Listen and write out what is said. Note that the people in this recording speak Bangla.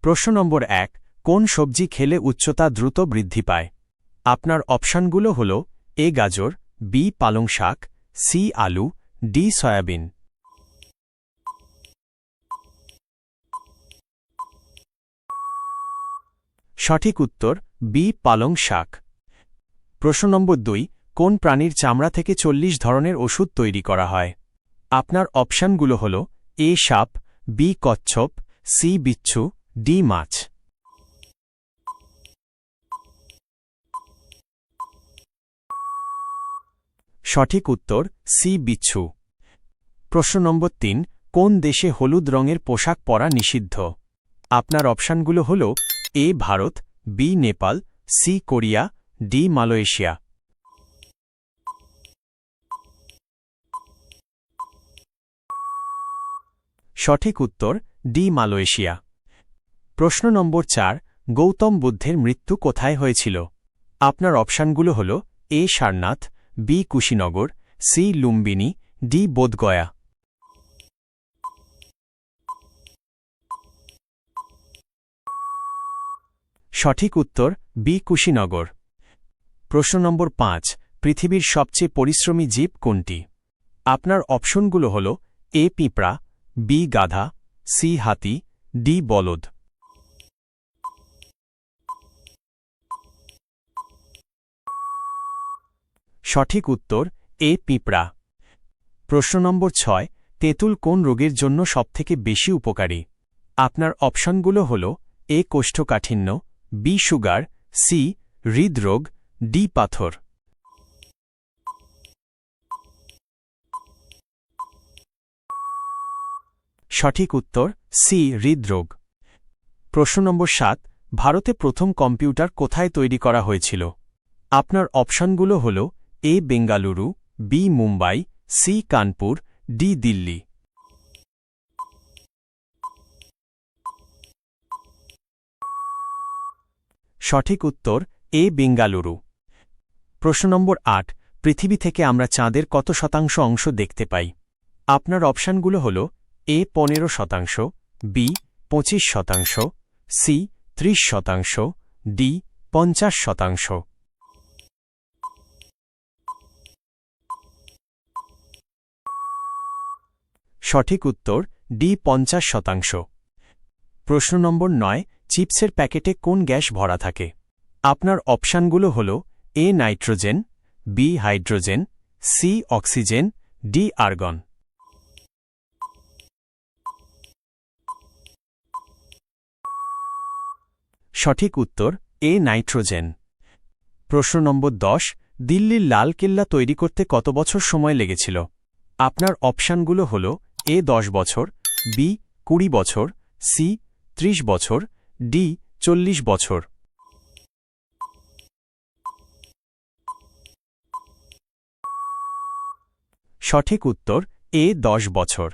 প্রশ্ন নম্বর 1 কোন সবজি খেলে উচ্চতা দ্রুত বৃদ্ধি পায়? আপনার অপশানগুলো হল এ গাজর, বি পালং শাক, সি আলু, ডি সয়াবিন। সঠিক উত্তর বি পালং শাক। প্রশ্ন নম্বর 2 কোন প্রাণীর চামড়া থেকে 40 ধরনের ওষুধ তৈরি করা হয়? আপনার অপশানগুলো হল এ সাপ, বি কচ্ছপ, সি বিচ্ছু, ডি মাছ। সঠিক উত্তর সি বিচ্ছু। প্রশ্ন নম্বর 3 কোন দেশে হলুদ রঙের পোশাক পরা নিষিদ্ধ? আপনার অপশানগুলো হল A Bharat, B Nepal, C Korea, D Malaysia. সঠিক উত্তর ডি মালয়েশিয়া। প্রশ্ন নম্বর 4 গৌতম বুদ্ধের মৃত্যু কোথায় হয়েছিল? আপনার অপশানগুলো হল A Sarnath, B Kushinagar, C Lumbini, D Bodhgaya. সঠিক উত্তর বি কুশীনগর। প্রশ্ন নম্বর 5 পৃথিবীর সবচেয়ে পরিশ্রমী জীব কোনটি? আপনার অপশনগুলো হল এ পিঁপড়া, বি গাধা, সি হাতি, ডি বলদ। সঠিক উত্তর এ পিঁপড়া। প্রশ্ন নম্বর 6 তেঁতুল কোন রোগের জন্য সবথেকে বেশি উপকারী? আপনার অপশনগুলো হল এ কোষ্ঠকাঠিন্য, বি সুগার, সি হৃদরোগ, ডি পাথর। সঠিক উত্তর সি হৃদরোগ। প্রশ্ন নম্বর 7 ভারতে প্রথম কম্পিউটার কোথায় তৈরি করা হয়েছিল? আপনার অপশনগুলো হল A Bengaluru, B Mumbai, C Kanpur, D Delhi. সঠিক উত্তর এ বেঙ্গালুরু। প্রশ্ন নম্বর 8 পৃথিবী থেকে আমরা চাঁদের কত শতাংশ অংশ দেখতে পাই? আপনার অপশানগুলো হল এ 15%, বি 25%, সি 30%, ডি 50%। সঠিক উত্তর ডি 50%। প্রশ্ন নম্বর 9 চিপসের প্যাকেটে কোন গ্যাস ভরা থাকে? আপনার অপশানগুলো হল A nitrogen, B hydrogen, C oxygen, D argon. সঠিক উত্তর এ নাইট্রোজেন। প্রশ্ন নম্বর 10 দিল্লির লাল কেল্লা তৈরি করতে কত বছর সময় লেগেছিল? আপনার অপশানগুলো হল এ 10 বছর, বি 20 বছর, সি 30 বছর, ডি 40 বছর। সঠিক উত্তর এ 10 বছর।